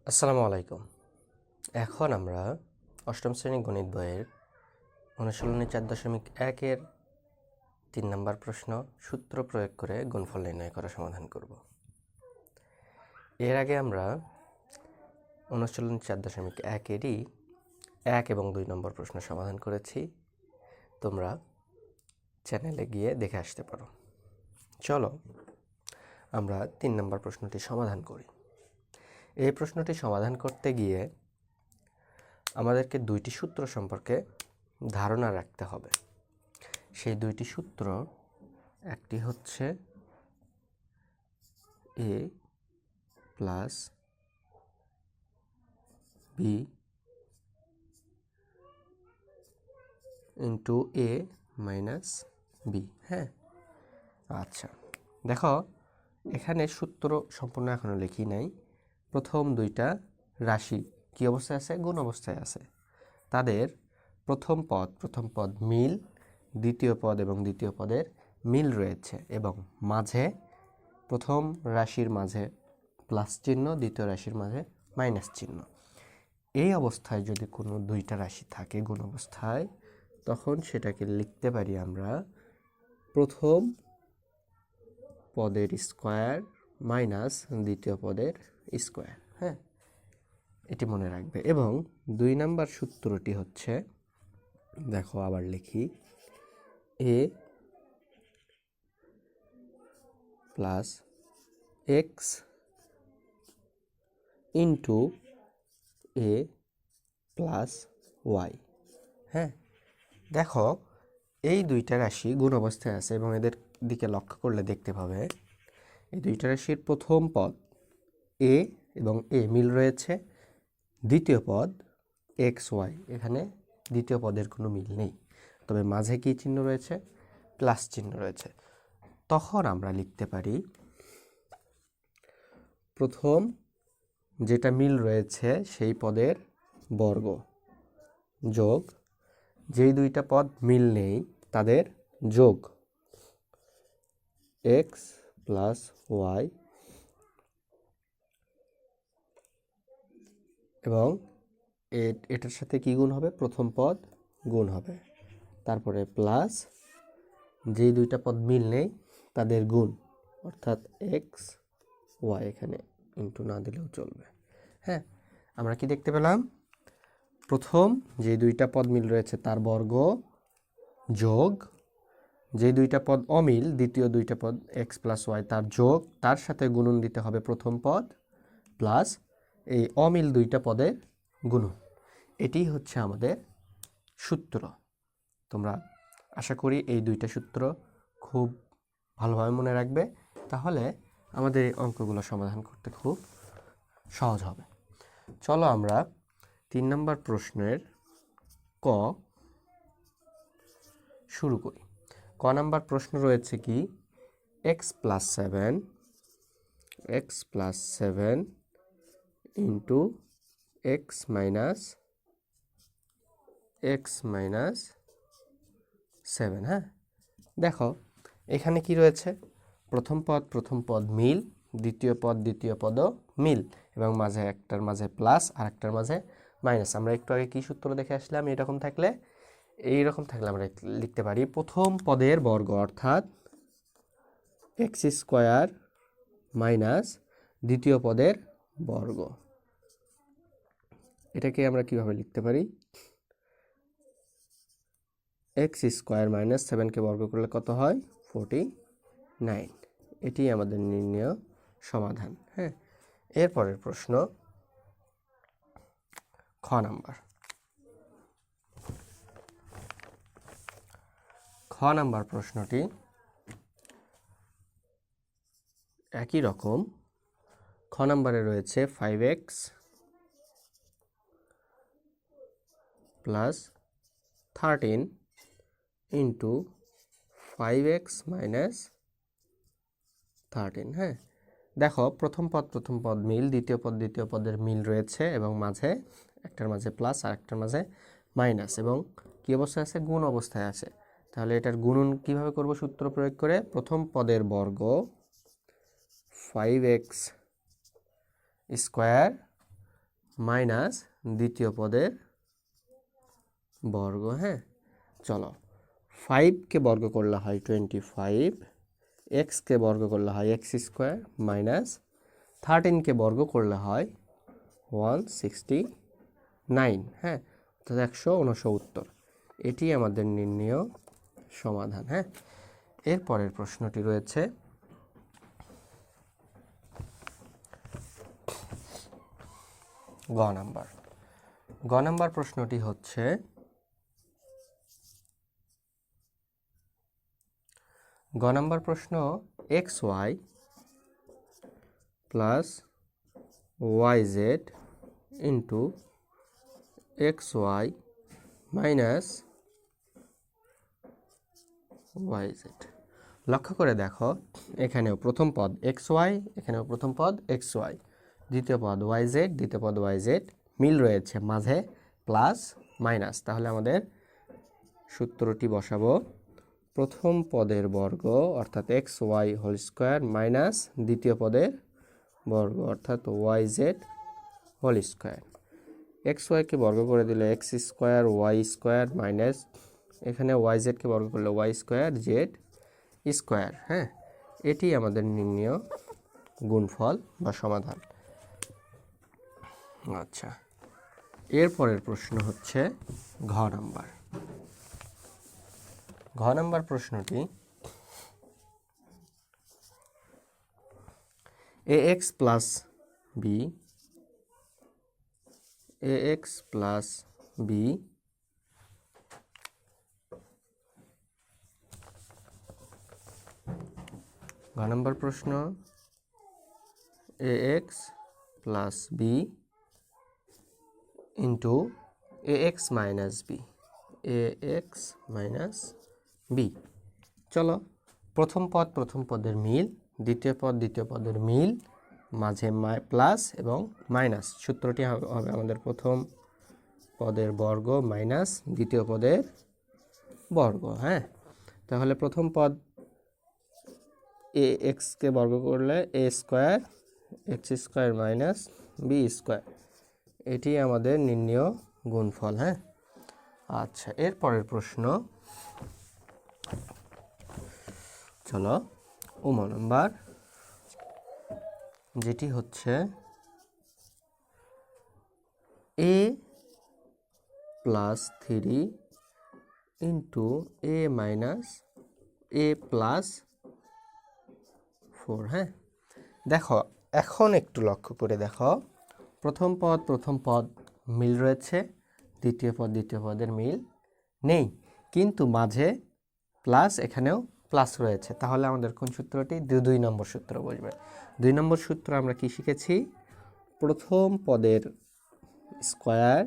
আসসালামু আলাইকুম। এখন আমরা অষ্টম শ্রেণী গণিত বইয়ের অনুশীলনী 4.1-এর 3 নম্বর প্রশ্ন সূত্র প্রয়োগ করে গুণফল নির্ণয় করা সমাধান করব। এর আগে আমরা অনুশীলনী 4.1-এরই 1 এবং 2 নম্বর প্রশ্ন সমাধান করেছি। তোমরা চ্যানেলে গিয়ে দেখে আসতে পারো। চলো আমরা 3 নম্বর প্রশ্নটি সমাধান করি। এই প্রশ্নটি সমাধান করতে গিয়ে আমাদেরকে দুইটি সূত্র সম্পর্কে ধারণা রাখতে হবে। সেই দুইটি সূত্র, একটি হচ্ছে a plus b into a minus b. হ্যাঁ, আচ্ছা, দেখো এখানে সূত্র সম্পূর্ণ এখনও লিখি নাই। প্রথম দুইটা রাশি কী অবস্থায় আছে? গুণ অবস্থায় আছে। তাদের প্রথম পদ মিল, দ্বিতীয় পদ এবং দ্বিতীয় পদের মিল রয়েছে এবং মাঝে প্রথম রাশির মাঝে প্লাস চিহ্ন, দ্বিতীয় রাশির মাঝে মাইনাস চিহ্ন। এই অবস্থায় যদি কোনো দুইটা রাশি থাকে গুণ অবস্থায়, তখন সেটাকে লিখতে পারি আমরা প্রথম পদের স্কোয়ার মাইনাস দ্বিতীয় পদের স্কোয়ার। হ্যাঁ, এটি মনে রাখবে। এবং 2 নম্বর সূত্রটি হচ্ছে, দেখো আবার লিখি, a plus x into a plus y. হ্যাঁ, দেখো এই দুইটা রাশি গুণ অবস্থায় আছে এবং এদের দিকে লক্ষ্য করলে দেখতে পাবে এই দুইটা রাশির প্রথম পদ a এবং a মিল রয়েছে, দ্বিতীয় পদ এক্স ওয়াই, এখানে দ্বিতীয় পদের কোনো মিল নেই, তবে মাঝে কি চিহ্ন রয়েছে? প্লাস চিহ্ন রয়েছে। তখন আমরা লিখতে পারি প্রথম যেটা মিল রয়েছে সেই পদের বর্গ যোগ যেই দুইটা পদ মিল নেই তাদের যোগ এক্স প্লাস ওয়াই, এবং এটার সাথে কি গুণ হবে? প্রথম পদ গুণ হবে, তারপরে প্লাস যেই দুইটা পদ মিল নেই তাদের গুণ, অর্থাৎ এক্স ওয়াই, এখানে ইন্টু না দিলেও চলবে। হ্যাঁ, আমরা কি দেখতে পেলাম? প্রথম যে দুইটা পদ মিল রয়েছে তার বর্গ যোগ যে দুইটা পদ অমিল, দ্বিতীয় দুইটা পদ এক্স প্লাস ওয়াই, তার যোগ, তার সাথে গুণন দিতে হবে প্রথম পদ, প্লাস এই অমিল দুইটা পদের গুণন। এটি হচ্ছে আমাদের সূত্র। তোমরা আশা করি এই দুইটা সূত্র খুব ভালোভাবে মনে রাখবে, তাহলে আমাদের এই অঙ্কগুলো সমাধান করতে খুব সহজ হবে। চলো আমরা 3 নম্বর প্রশ্নের ক শুরু করি। ক নাম্বার প্রশ্ন রয়েছে কি, x plus seven into x minus seven. হ্যাঁ, দেখো এখানে কি রয়েছে? প্রথম পদ মিল, দ্বিতীয় পদও মিল, এবং মাঝে একটার মাঝে প্লাস আর একটার মাঝে মাইনাস। আমরা একটু আগে কি সূত্র দেখে আসলাম? এইরকম থাকলে আমরা লিখতে পারি প্রথম পদের বর্গ, অর্থাৎ এক্স স্কোয়ার মাইনাস দ্বিতীয় পদের বর্গ। এটাকে আমরা কিভাবে লিখতে পারি? এক্স স্কোয়ার মাইনাস 7কে বর্গ করলে কত হয়? 49। এটি আমাদের নির্ণয় সমাধান। হ্যাঁ, এরপরের প্রশ্ন খ নাম্বার প্রশ্নটি একই রকম। খ নাম্বারে রয়েছে 5x plus 13 into 5x minus 13। হ্যাঁ, দেখো প্রথম পদ মিল, দ্বিতীয় পদের মিল রয়েছে এবং মাঝে একটার মাঝে প্লাস আর একটার মাঝে মাইনাস, এবং কি অবস্থায় আছে? গুণ অবস্থায় আছে। তাহলে এটার গুণন কিভাবে করব? সূত্র প্রয়োগ করে প্রথম পদের বর্গ 5x স্কোয়ার মাইনাস দ্বিতীয় পদের বর্গ। হ্যাঁ, চলো 5কে বর্গ করলে হয় 25, এক্সকে বর্গ করলে হয় এক্স স্কোয়ার মাইনাস 13কে বর্গ করলে হয় 169। হ্যাঁ, অর্থাৎ 169। এটি আমাদের নির্ণেয় সমাধান। হ্যাঁ, এরপরের প্রশ্নটি রয়েছে গ নাম্বার। গ নাম্বার প্রশ্নটি হচ্ছে গ নাম্বার প্রশ্ন x y plus y z into x y minus y z. লক্ষ্য করে দেখো, এখানেও প্রথম পদ এক্স ওয়াই, এখানেও প্রথম পদ এক্স ওয়াই, দ্বিতীয় পদ ওয়াই জেড, দ্বিতীয় পদ ওয়াই জেড, মিল রয়েছে মাঝে প্লাস মাইনাস। তাহলে আমাদের সূত্রটি বসাবো প্রথম পদের বর্গ অর্থাৎ x y whole square minus দ্বিতীয় পদের বর্গ অর্থাৎ y z whole square. X ওয়াইকে বর্গ করে দিলে x square Y square minus এখানে ওয়াই জেডকে বর্গ করলে ওয়াই স্কোয়ার জেড স্কোয়ার। হ্যাঁ, এটি আমাদের নির্ণেয় গুণফল বা সমাধান। আচ্ছা, এরপরের প্রশ্ন হচ্ছে ঘ নাম্বার। ঘ নাম্বার প্রশ্নটি a x plus b ax plus b ঘ নম্বর প্রশ্ন ax plus b into ax minus b, ax minus b. চলো প্রথম পদ প্রথম পদের মিল, দ্বিতীয় পদ দ্বিতীয় পদের মিল, মাঝে প্লাস এবং মাইনাস। সূত্রটি হবে আমাদের প্রথম পদের বর্গ মাইনাস দ্বিতীয় পদের বর্গ। হ্যাঁ, তাহলে প্রথম পদ এ এক্সকে বর্গ করলে a square x square minus b square, এটি আমাদের নির্ণেয় গুণফল। হ্যাঁ, আচ্ছা, এরপরের প্রশ্ন চলো উম নাম্বার, যেটি হচ্ছে এ প্লাস 3 ইন্টু এ মাইনাস এ প্লাস 4। হ্যাঁ, দেখো এখন একটু লক্ষ্য করে দেখো, প্রথম পদ মিল রয়েছে, দ্বিতীয় পদ দ্বিতীয় পদের মিল নেই, কিন্তু মাঝে প্লাস এখানেও প্লাস রয়েছে। তাহলে আমাদের কোন সূত্রটি? 2 নম্বর সূত্র বসবে। 2 নম্বর সূত্র আমরা কি শিখেছি? প্রথম পদের স্কোয়ার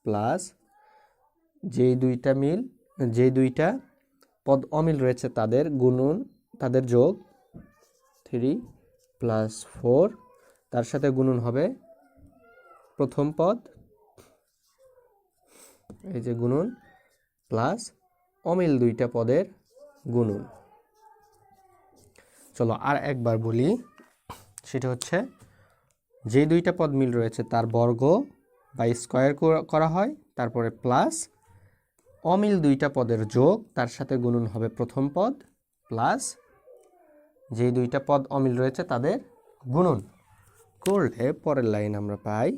প্লাস যে দুইটা পদ অমিল রয়েছে তাদের গুণন, তাদের যোগ 3 প্লাস 4, তার সাথে গুণন হবে প্রথম পদ, এই যে গুণন প্লাস অমিল দুইটা পদের গুণন। চলো আর একবার বলি, সেটা হচ্ছে যে দুইটা পদ মিল রয়েছে তার বর্গ বা স্কোয়ার করা হয়, তারপরে প্লাস অমিল দুইটা পদের যোগ, তার সাথে গুণন হবে প্রথম পদ, প্লাস যে দুইটা পদ অমিল রয়েছে তাদের গুণন করলে পরের লাইন আমরা পাই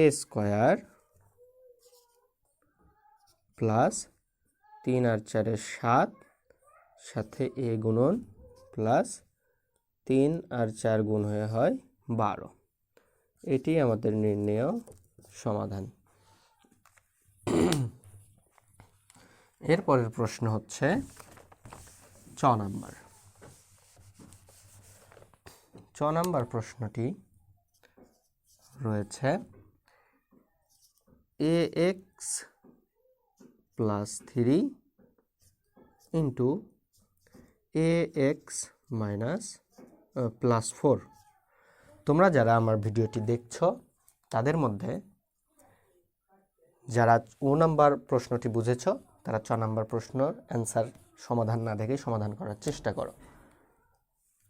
এ স্কোয়ার প্লাস 3 আর 4 7, সাথে এ গুণন প্লাস 3 আর 4 গুণ হয়ে হয় 12। এটি আমাদের নির্ণেয় সমাধান। এরপরের প্রশ্ন হচ্ছে চ নাম্বার। চ নাম্বার প্রশ্নটি রয়েছে a x plus 3 into a x minus plus 4। তোমরা যারা আমার ভিডিওটি দেখছো তাদের মধ্যে যারা ও নাম্বার প্রশ্নটি বুঝেছ তারা চ নাম্বার প্রশ্নের অ্যান্সার সমাধান না দেখে সমাধান করার চেষ্টা করো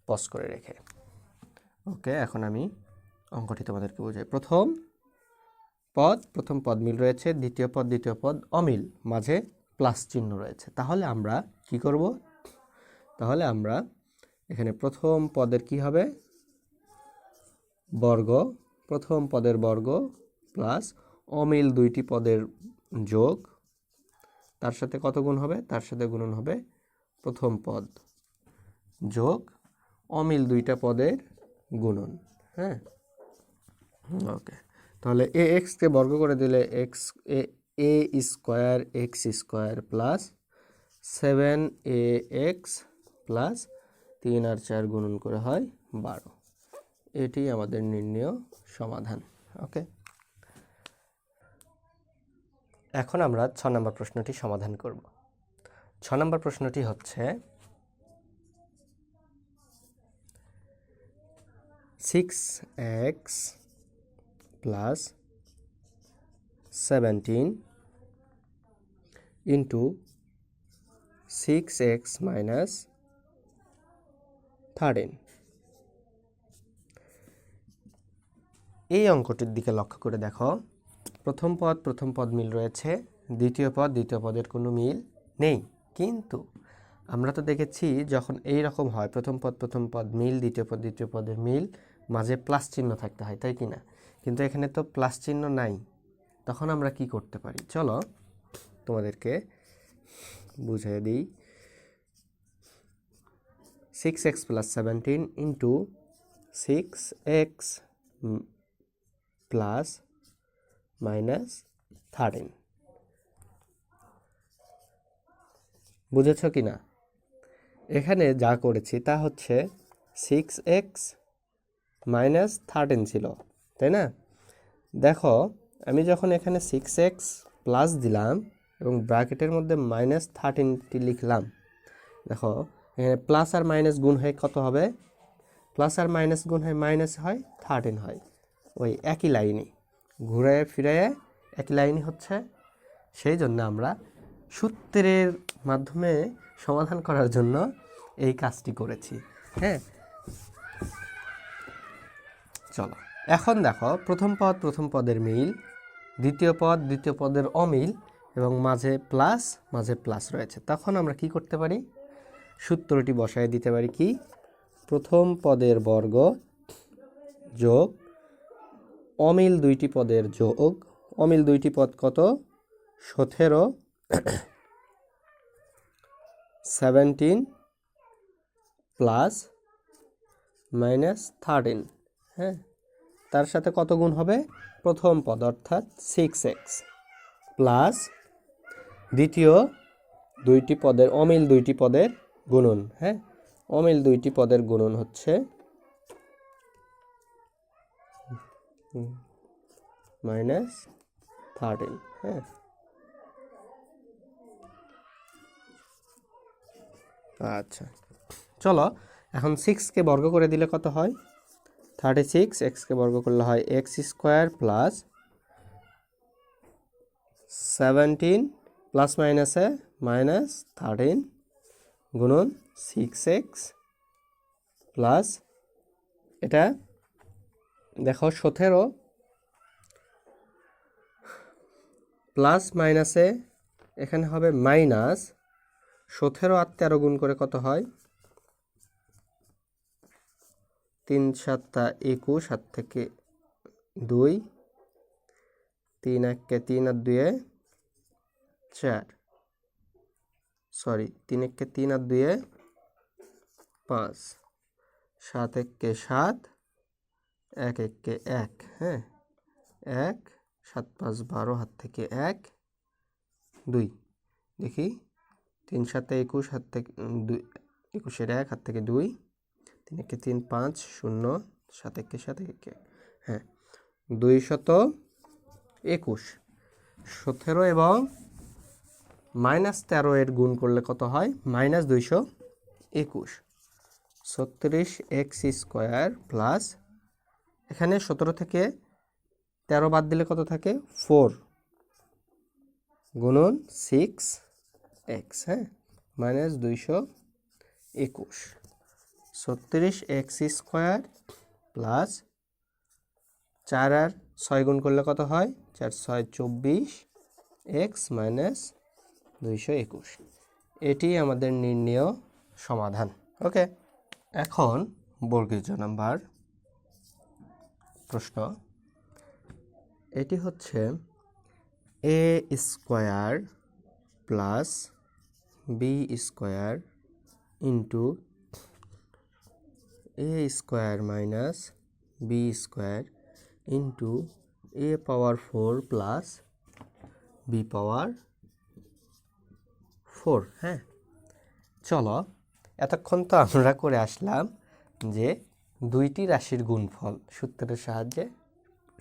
পজ করে রেখে। ওকে, এখন আমি অঙ্কটি তোমাদেরকে বোঝাই। প্রথম পদ মিল রয়েছে, দ্বিতীয় পদ অমিল, মাঝে প্লাস চিহ্ন রয়েছে। তাহলে আমরা কি করব? তাহলে আমরা এখানে প্রথম পদের কি হবে? বর্গ, প্রথম পদের বর্গ প্লাস অমিল দুইটি পদের যোগ, তার সাথে কত গুণ হবে? তার সাথে গুণন হবে প্রথম পদ যোগ অমিল দুইটা পদের গুণন। হ্যাঁ, ওকে। তাহলে এ এক্সকে বর্গ করে দিলে a square x square plus 7ax plus 3 আর 4 গুণন করে হয় 12। এটি আমাদের নির্ণেয় সমাধান। ওকে, এখন আমরা 6 নম্বর প্রশ্নটি সমাধান করব। 6 নম্বর প্রশ্নটি হচ্ছে 6x plus 17 into 6x minus 13। এই অঙ্কটির দিকে লক্ষ্য করে দেখো, প্রথম পদ মিল রয়েছে, দ্বিতীয় পদের কোনো মিল নেই। কিন্তু আমরা তো দেখেছি যখন এই রকম হয়, প্রথম পদ মিল, দ্বিতীয় পদের মিল, মাঝে প্লাস চিহ্ন থাকতে হয়, তাই কি না? কিন্তু এখানে তো প্লাস চিহ্ন নাই। তখন আমরা কি করতে পারি? চলো তোমাদেরকে বুঝিয়ে দিই। 6x plus 17 into 6x plus minus 13। বুঝেছ কি না? এখানে যা করেছি তা হচ্ছে 6x মাইনাস 13 ছিল, তাই না? দেখো, আমি যখন এখানে 6x প্লাস দিলাম এবং ব্র্যাকেটের মধ্যে মাইনাস 13টি লিখলাম, দেখো এখানে প্লাস আর মাইনাস গুণ হয়ে কত হবে? প্লাস আর মাইনাস গুণ হয় মাইনাস হয় 13 হয়। ওই একই লাইনই ঘুরে ফিরে একই লাইনই হচ্ছে। সেই জন্য আমরা সূত্রের মাধ্যমে সমাধান করার জন্য এই কাজটি করেছি। হ্যাঁ, চলো এখন দেখো, প্রথম পদের মিল, দ্বিতীয় পদের অমিল এবং মাঝে প্লাস রয়েছে। তখন আমরা কি করতে পারি? সূত্রটি বসায় দিতে পারি কি? প্রথম পদের বর্গ যোগ অমিল দুইটি পদের যোগ, অমিল দুইটি পদ কত? 17 17 প্লাস মাইনাস 13। হ্যাঁ, তার সাথে কত গুণ হবে? প্রথম পদ অর্থাৎ 6x প্লাস দ্বিতীয় অমিল দুইটি পদের গুণন। হ্যাঁ, অমিল দুইটি পদের গুণন হচ্ছে মাইনাস 13। হ্যাঁ, আচ্ছা, চলো এখন 6কে বর্গ করে দিলে কত হয়? 36। এক্সকে বর্গ করলে হয় এক্স স্কোয়ার প্লাস 17 প্লাস মাইনাসে মাইনাস 13 গুণন 6x প্লাস, এটা দেখো 17 প্লাস মাইনাসে এখানে হবে মাইনাস 17 আর 13 গুণ করে কত হয়? 3 7 21, 7 থেকে 2, 3 1 3 আর 2 4, সরি 3 1 3 আর 2 5, 7 1 7, 1 1 1। হ্যাঁ, 1 7 5 12, হাত থেকে 1 2, দেখি 3 7 21, হাত থেকে 2 21 1, হাত থেকে 2, 3 1 3 5 0, 7 1 7 1 1। হ্যাঁ, 221। 17 এবং মাইনাস 13 এর গুণ করলে কত হয়? মাইনাস 221। 36x স্কোয়ার প্লাস, এখানে 17 থেকে 13 বাদ দিলে কত থাকে? 4 গুণন 6x। হ্যাঁ, মাইনাস 221। 36x স্কোয়ার প্লাস 4 আর 6 গুণ করলে কত হয়, 4 6 24 এক্স মাইনাস 221। এটি আমাদের নির্ণেয় সমাধান। ওকে, এখন বর্গীয় নাম্বার প্রশ্ন। এটি হচ্ছে এ square plus B square into a square minus b square into a power 4 plus b power 4। হ্যাঁ, চলো এতক্ষণ তো আমরা করে আসলাম যে দুইটি রাশির গুণফল সূত্রের সাহায্যে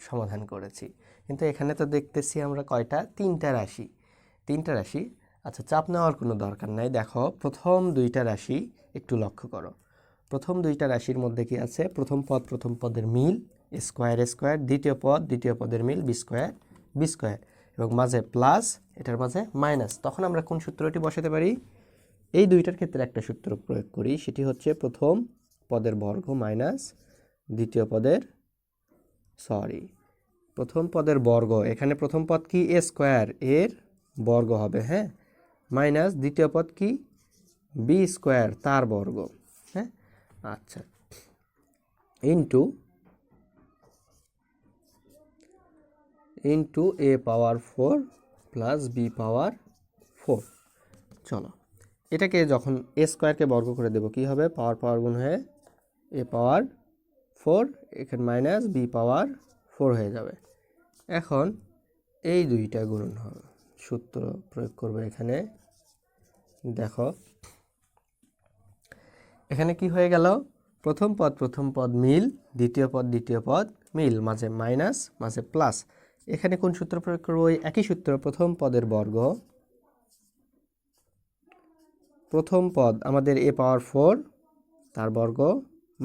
সমাধান করেছি, কিন্তু এখানে তো দেখতেছি আমরা কয়টা, তিনটা রাশি। আচ্ছা, চাপ নেওয়ার কোনো দরকার নাই। দেখো প্রথম দুইটা রাশি একটু লক্ষ্য করো। প্রথম দুইটা রাশির মধ্যে কি আছে, প্রথম পদের মিল স্কোয়ার স্কোয়ার, দ্বিতীয় পদের মিল বি স্কোয়ার এবং মাঝে প্লাস, এটার মাঝে মাইনাস। তখন আমরা কোন সূত্রটি বসাতে পারি, এই দুইটার ক্ষেত্রে একটা সূত্র প্রয়োগ করি, সেটি হচ্ছে প্রথম পদের বর্গ মাইনাস প্রথম পদের বর্গ, এখানে প্রথম পদ কি এ স্কোয়ার, এর বর্গ হবে, হ্যাঁ, মাইনাস দ্বিতীয় পদ কি বি স্কোয়ার, তার বর্গ। হ্যাঁ, আচ্ছা, into a power 4 plus b power 4। চলো এটাকে যখন এ স্কোয়ারকে বর্গ করে দেব কি হবে, পাওয়ার গুণ হয়ে এ পাওয়ার 4, এখানে মাইনাস বি পাওয়ার 4 হয়ে যাবে। এখন এই দুইটা গুণন হবে, সূত্র প্রয়োগ করবে এখানে। দেখো এখানে কি হয়ে গেল, প্রথম পদ মিল, দ্বিতীয় পদ মিল, মাঝে মাইনাস মাঝে প্লাস। এখানে কোন সূত্র প্রয়োগ করবো, ওই একই সূত্র, প্রথম পদের বর্গ, প্রথম পদ আমাদের এ পাওয়ার 4 তার বর্গ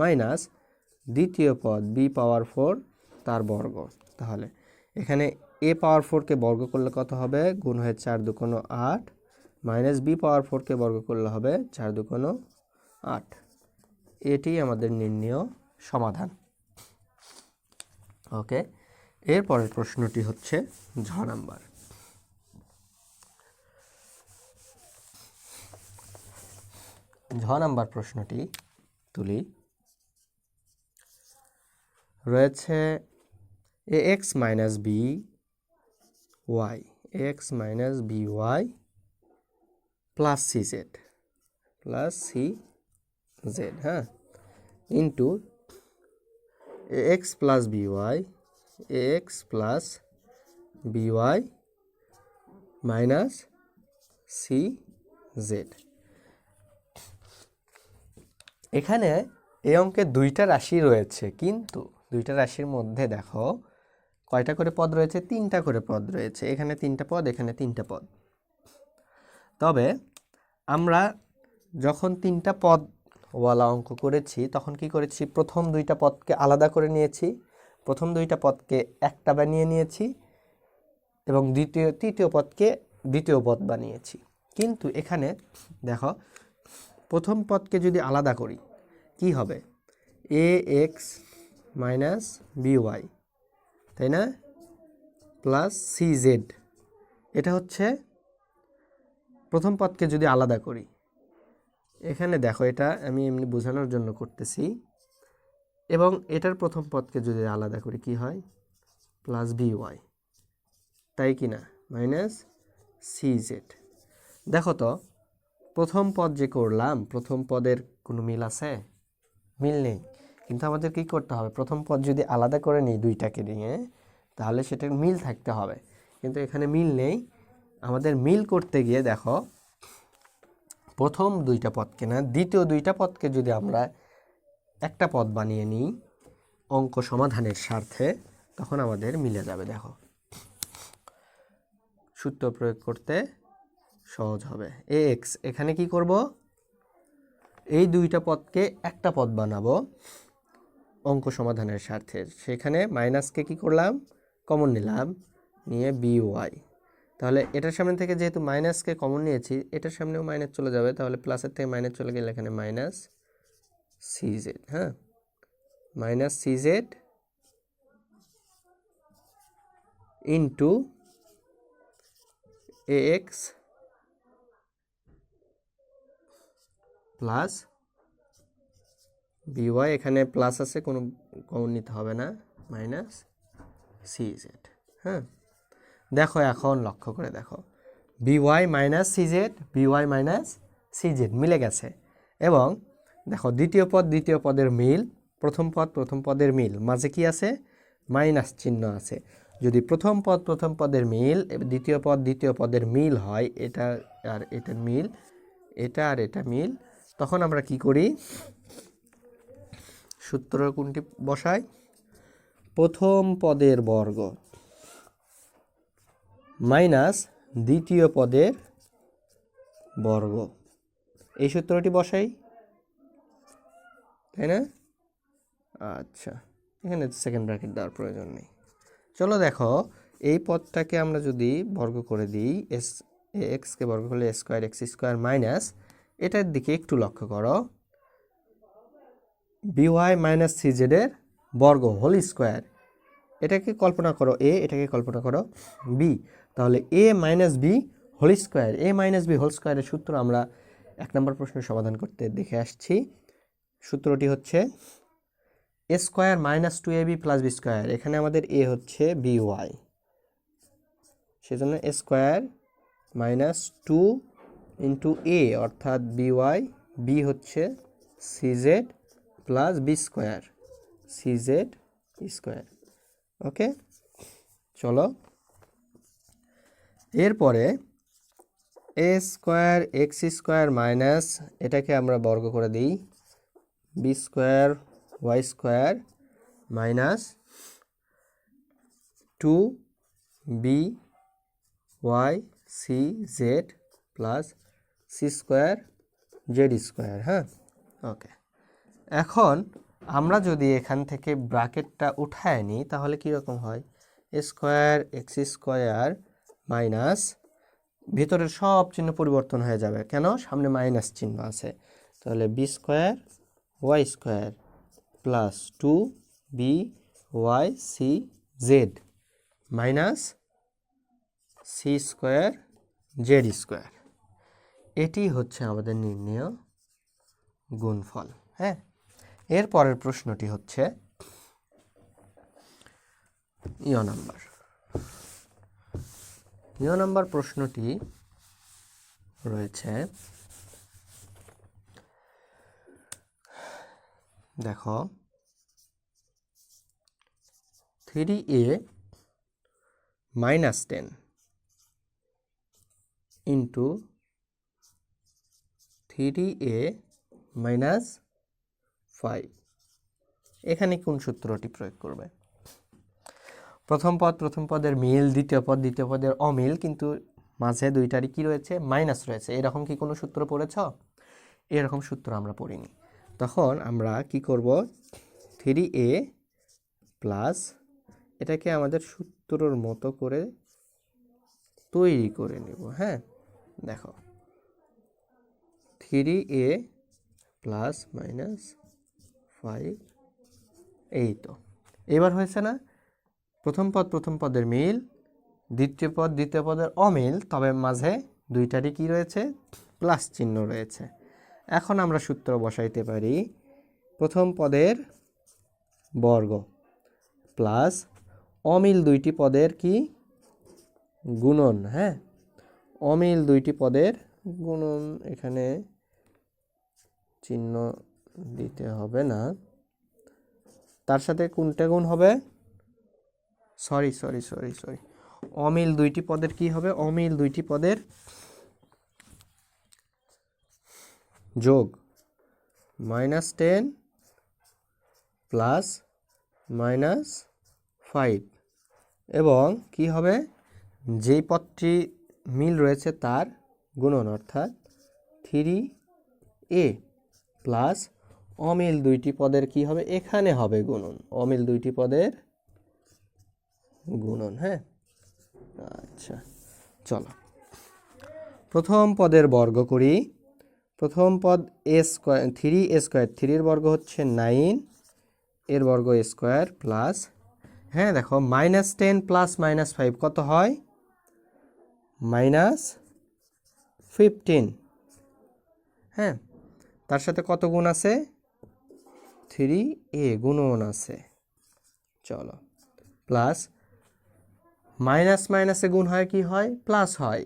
মাইনাস দ্বিতীয় পদ বি পাওয়ার 4 তার বর্গ। তাহলে এখানে এ পাওয়ার 4কে বর্গ করলে কত হবে, গুণ হয়ে 4 2 8 মাইনাস বি পাওয়ার 4কে বর্গ করলে হবে 4 2 8। এটি আমাদের নির্ণেয় সমাধান। ওকে, এরপরের প্রশ্নটি হচ্ছে ঝ নাম্বার। প্রশ্নটি তুলি। রয়েছে a x minus b y plus c z, হ্যাঁ, into a x plus b y minus c z. এখানে এই অঙ্কে দুইটা রাশি রয়েছে, কিন্তু দুইটা রাশির মধ্যে দেখো কয়টা করে পদ রয়েছে, তিনটা করে পদ রয়েছে। এখানে তিনটা পদ, এখানে তিনটা পদ। তবে আমরা যখন তিনটা পদওয়ালা অঙ্ক করেছি তখন কি করেছি, প্রথম দুইটা পদকে আলাদা করে নিয়েছি, প্রথম দুইটা পদকে একটা বানিয়ে নিয়েছি এবং তৃতীয় পদকে দ্বিতীয় পদ বানিয়েছি। কিন্তু এখানে দেখো প্রথম পদকে যদি আলাদা করি কি হবে, এ এক্স মাইনাস বি ওয়াই, তাই না, প্লাস সি জেড। এটা হচ্ছে প্রথম পদকে যদি আলাদা করি, এখানে দেখো এটা আমি এমনি বোঝানোর জন্য করতেছি, এবং এটার প্রথম পদকে যদি আলাদা করি কি হয়, প্লাস বি ওয়াই, তাই কি না, মাইনাস সি জেড। দেখো তো প্রথম পদ যে করলাম, প্রথম পদের কোনো মিল আছে, মিল নেই। কিন্তু আমাদের কি করতে হবে, প্রথম পদ যদি আলাদা করে নিই দুইটাকে নিয়ে, তাহলে সেটার মিল থাকতে হবে, কিন্তু এখানে মিল নেই। আমাদের মিল করতে গিয়ে দেখো প্রথম দুইটা পদকে না, দ্বিতীয় দুইটা পদকে যদি আমরা একটা পদ বানিয়ে নিই অঙ্ক সমাধানের স্বার্থে, তখন আমাদের মিলে যাবে। দেখো সূত্র প্রয়োগ করতে সহজ হবে। এ এক্স, এখানে কি করব, এই দুইটা পদকে একটা পদ বানাবো অঙ্ক সমাধানের স্বার্থে। সেখানে মাইনাসকে কি করলাম, কমন নিলাম, নিয়ে বি ওয়াই। তাহলে এটার সামনে থেকে যেহেতু মাইনাসকে কমন নিয়েছি, এটার সামনেও মাইনাস চলে যাবে, তাহলে প্লাসের থেকে মাইনাস চলে গেলে এখানে মাইনাস সি জেড, হ্যাঁ, minus CZ into a x plus by, এখানে প্লাস আছে, কোনো কমন নিতে হবে না, মাইনাস সিজেড। হ্যাঁ, দেখো এখন লক্ষ্য করে দেখো, by minus CZ, by minus CZ মিলে গেছে। এবং দেখো দ্বিতীয় পদের মিল, প্রথম পদের মিল, মাঝে কি আছে, মাইনাস চিহ্ন আছে। যদি প্রথম পদের মিল দ্বিতীয় পদের মিল হয়, এটা আর এটার মিল, এটা আর এটা মিল, তখন আমরা কি করি, সূত্র কোনটি বসাই, প্রথম পদের বর্গ মাইনাস দ্বিতীয় পদের বর্গ, এই সূত্রটি বসাই, তাই না? আচ্ছা, এখানে সেকেন্ড ব্র্যাকেট দেওয়ার প্রয়োজন নেই। চলো দেখো, এই পদটাকে আমরা যদি বর্গ করে দিই, এক্সকে বর্গ করলে স্কোয়ার এক্স স্কোয়ার মাইনাস, এটার দিকে একটু লক্ষ্য করো, বিওয়াই মাইনাস সিজেডের বর্গ হোল স্কোয়ার, এটাকে কল্পনা করো এ, এটাকে কল্পনা করো বি, তাহলে এ মাইনাস বি হোল স্কোয়ার, এ মাইনাস বি হোল স্কোয়ারের সূত্র আমরা 1 নম্বর প্রশ্নের সমাধান করতে দেখে আসছি। সূত্রটি হচ্ছে এ square minus 2ab plus B square, এখানে আমাদের এ হচ্ছে বিওয়াই, সেজন্য A square minus 2 into A অর্থাৎ বিওয়াই, বি হচ্ছে CZ plus B square, CZ square. Okay, চলো এরপরে A square x square minus, এটাকে আমরা বর্গ করে দিই, B square Y square minus 2b Y C Z plus C square Z square. হ্যাঁ, ওকে, এখন আমরা যদি এখান থেকে ব্র্যাকেটটা উঠায় নিই তাহলে কীরকম হয়, এ স্কোয়ার এক্স স্কোয়ার মাইনাস, ভিতরের সব চিহ্ন পরিবর্তন হয়ে যাবে, কেন, সামনে মাইনাস চিহ্ন আছে, তাহলে b square Y square plus 2b Y C z minus c square Z square, এটি হচ্ছে আমাদের নির্ণেয় গুণফল। হ্যাঁ, এর পরের প্রশ্নটি হচ্ছে নাম্বার প্রশ্নটি রয়েছে, দেখো 3a minus 10 into 3a minus 5, এখানে কোন সূত্রটি প্রয়োগ করবে, প্রথম পদের মিল, দ্বিতীয় পদের অমিল, কিন্তু মাঝে দুইটারই কি রয়েছে, মাইনাস রয়েছে, এরকম কি কোনো সূত্র পড়েছ, এরকম সূত্র আমরা পড়িনি। তখন আমরা কি করব, 3a প্লাস, এটাকে আমাদের সূত্রর মতো করে তৈরি করে নেব। হ্যাঁ, দেখো 3a প্লাস মাইনাস 5, এই তো এবার হয়েছে না, প্রথম পদের মিল, দ্বিতীয় পদের অমিল, তবে মাঝে দুইটারই কি রয়েছে, প্লাস চিহ্ন রয়েছে। এখন আমরা সূত্র বসাইতে পারি, প্রথম পদের বর্গ প্লাস অমিল দুইটি পদের কি গুণন। হ্যাঁ, অমিল দুইটি পদের গুণন, এখানে চিহ্ন দিতে হবে না, তার সাথে কোনটা গুণ হবে, সরি, অমিল দুইটি পদের কি হবে, অমিল দুইটি পদের যোগ, -10 প্লাস -5, এবং কি হবে, যেই পদটি মিল রয়েছে তার গুণন, অর্থাৎ 3a প্লাস অমিল দুইটি পদের কি হবে, এখানে হবে গুণন, অমিল দুইটি পদের গুণন। হ্যাঁ, আচ্ছা, চলো প্রথম পদের বর্গ করি, প্রথম পদ a স্কোয়ার, 3a স্কোয়ার, 3 এর বর্গ হচ্ছে 9 এর বর্গ স্কোয়ার প্লাস, হ্যাঁ দেখো -10 প্লাস -5 কত হয়? -15। হ্যাঁ, তার সাথে কত গুণ আছে? 3a গুণন আছে। চলো, প্লাস মাইনাস মাইনাসে গুণ হয় কি হয়? প্লাস হয়।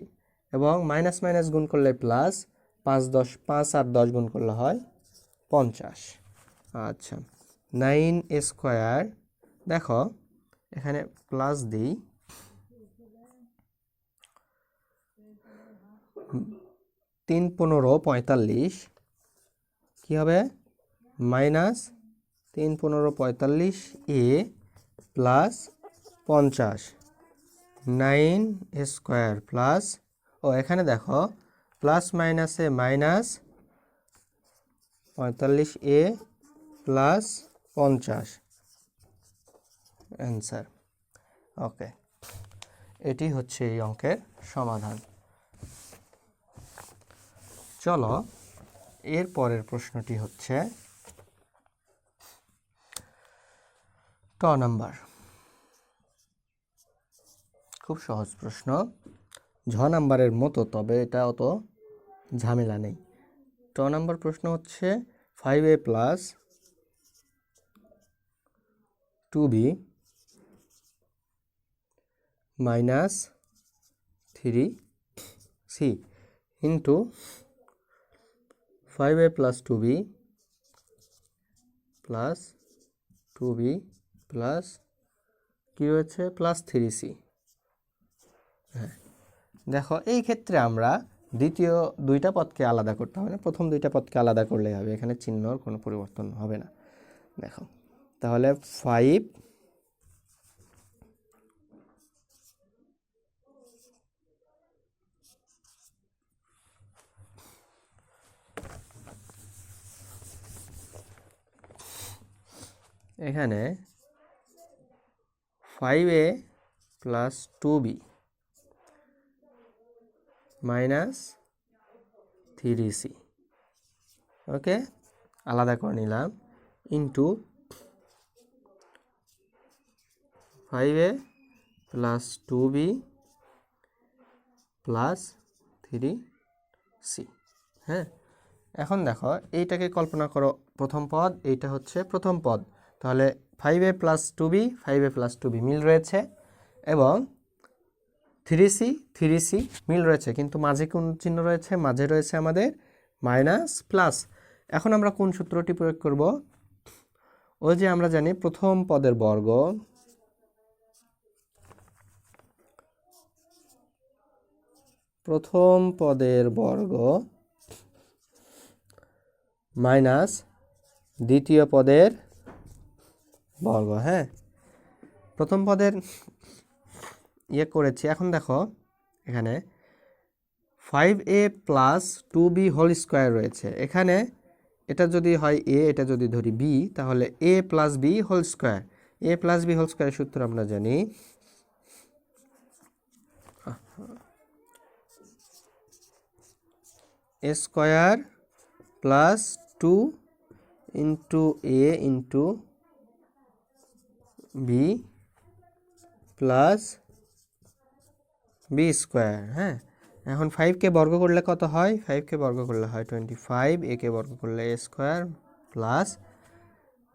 এবং মাইনাস মাইনাস গুণ করলে প্লাস, 5 আর 10 গুণ করলে হয় 50। আচ্ছা, 9 স্কোয়ার, দেখো এখানে প্লাস দিই, 3 15 45 কি হবে? -3 15 45 a প্লাস 50। 9 স্কোয়ার প্লাস, ও এখানে দেখো প্লাস মাইনাসে মাইনাস, 45a প্লাস 50 অ্যান্সার। ওকে, এটি হচ্ছে এই অঙ্কের সমাধান। চলো, এর পরের প্রশ্নটি হচ্ছে ট নাম্বার। খুব সহজ প্রশ্ন, ঝ নাম্বারের মতো, তবে এটা অত ঝামেলা নেই। ট নাম্বার প্রশ্ন হচ্ছে 5a plus 2b minus 3c into 5a plus 2b plus 2b plus কি রয়েছে? Plus 3c। হ্যাঁ, দেখো এই ক্ষেত্রে আমরা দ্বিতীয় দুইটা পদকে আলাদা করতে হবে না, প্রথম দুইটা পদকে আলাদা করলেই হবে, এখানে চিহ্নর কোনো পরিবর্তন হবে না। দেখো তাহলে 5 এখানে 5a plus 2b minus 3c, ওকে আলাদা করে নিলাম, into 5a plus 2b plus 3c। হ্যাঁ, এখন দেখো এইটাকে কল্পনা করো প্রথম পদ, এইটা হচ্ছে প্রথম পদ, তাহলে 5a plus 2b 5a plus 2b মিল রয়েছে, এবং 3c মিল রয়েছে, কিন্তু মাঝে কোন চিহ্ন রয়েছে? মাঝে রয়েছে আমাদের মাইনাস প্লাস। এখন আমরা কোন সূত্রটি প্রয়োগ করব? ওই যে আমরা জানি প্রথম পদের বর্গ মাইনাস দ্বিতীয় পদের বর্গ। হ্যাঁ, প্রথম পদের ইয়ে করেছি। এখন দেখো এখানে 5a plus 2b whole square রয়েছে, এখানে এটা যদি হয় a, এটা যদি ধরি b, তাহলে a plus b whole square. a plus b whole স্কোয়ারের সূত্র আমরা জানি, a square plus 2 into a into b plus b square. হ্যাঁ, এখন 5কে বর্গ করলে কত হয়? 5কে বর্গ করলে হয় 25, একে বর্গ করলে a স্কোয়ার প্লাস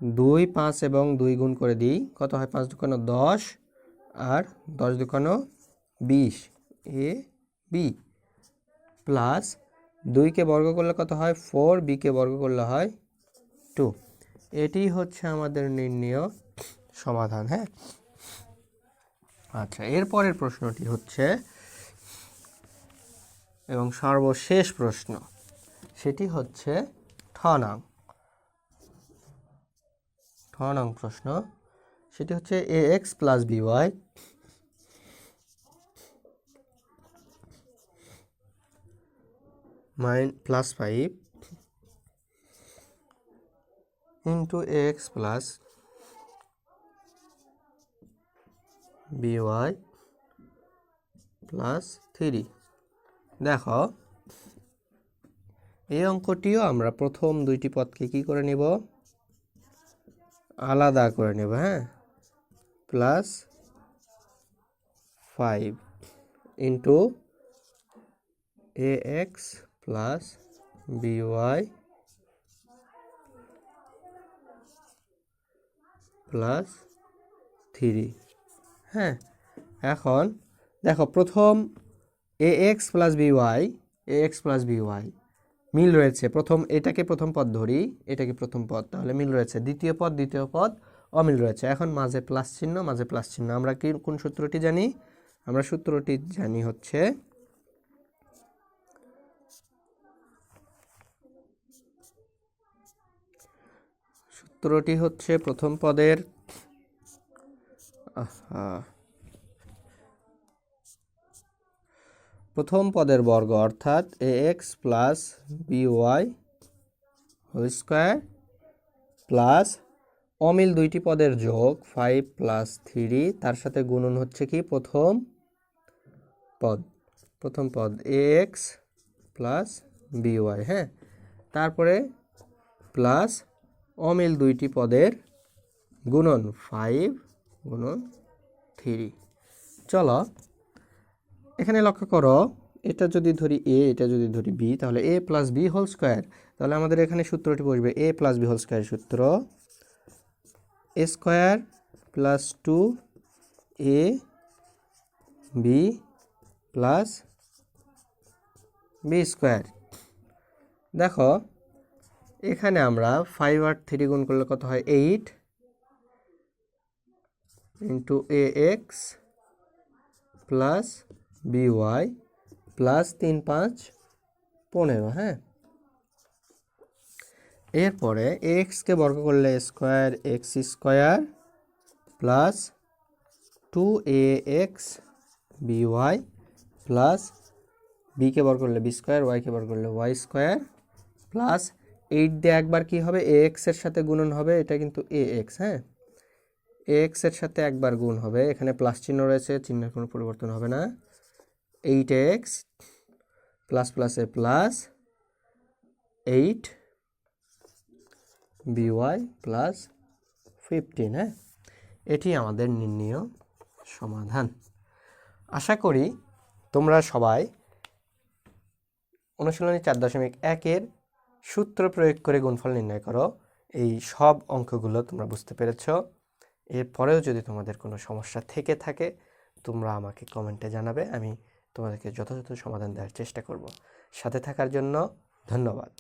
2 5 এবং 2 গুণ করে দিই, কত হয়? 5 দুগুণ 10 আর 10 দুগুণ 20 a b প্লাস 2কে বর্গ করলে কত হয়? 4, bকে বর্গ করলে হয় 2। এটি হচ্ছে আমাদের নির্ণেয় সমাধান। হ্যাঁ, আচ্ছা, এরপরের প্রশ্নটি হচ্ছে এবং সর্বশেষ প্রশ্ন, সেটি হচ্ছে ঠ নং প্রশ্ন, সেটি হচ্ছে ax plus by plus 5 into ax plus by plus 3। দেখো এই অঙ্কটিও আমরা প্রথম দুইটি পদকে কি করে নিব? আলাদা করে নেব, হ্যাঁ, plus 5 into ax plus by plus 3। হ্যাঁ, এখন দেখো প্রথম ax প্লাস by মিল রয়েছে। প্রথম এটাকে প্রথম পদ ধরি, এটাকে প্রথম পদ, তাহলে মিল রয়েছে। দ্বিতীয় পদ অমিল রয়েছে। এখন মাঝে প্লাস চিহ্ন, আমরা কি কোন সূত্রটি জানি? আমরা সূত্রটি জানি হচ্ছে প্রথম পদের বর্গ অর্থাৎ ax plus by whole square plus অমিল দুইটি পদের যোগ 5 প্লাস 3, তার সাথে গুণন হচ্ছে কি প্রথম পদ ax প্লাস by। হ্যাঁ, তারপরে প্লাস অমিল দুইটি পদের গুণন 5 গুণন 3। চলো এখানে লক্ষ্য করো, এটা যদি ধরি a, এটা যদি ধরি b, তাহলে a plus b whole square. তাহলে আমাদের এখানে সূত্রটি বসবে a plus b whole square সূত্র a square plus 2ab plus b square. দেখো এখানে আমরা 5 আর 3 গুণ করলে কত হয়? 8 into ax plus by plus 3 5 15। হ্যাঁ, এরপরে x কে বর্গ করলে square x square plus 2ax by plus b কে বর্গ করলে b স্কয়ার, y কে বর্গ করলে y স্কয়ার প্লাস 8 দিয়ে একবার কি হবে? ax এর সাথে গুণন হবে, এটা কিন্তু ax। হ্যাঁ, ax এর সাথে একবার গুণ হবে, এখানে প্লাস চিহ্ন রয়েছে, চিহ্নের কোনো পরিবর্তন হবে না। 8x প্লাস প্লাসে প্লাস 8 by প্লাস 15। হ্যাঁ, এটি আমাদের নির্ণয় সমাধান। আশা করি তোমরা সবাই অনুশীলনী 4.1 সূত্র প্রয়োগ করে গুণফল নির্ণয় করো। এই সব অঙ্কগুলো তোমরা বুঝতে পেরেছ। এরপরেও যদি তোমাদের কোনো সমস্যা থেকে থাকে তোমরা আমাকে কমেন্টে জানাবে, আমি তোমাদেরকে যথাযথ সমাধান দেওয়ার চেষ্টা করব। সাথে থাকার জন্য ধন্যবাদ।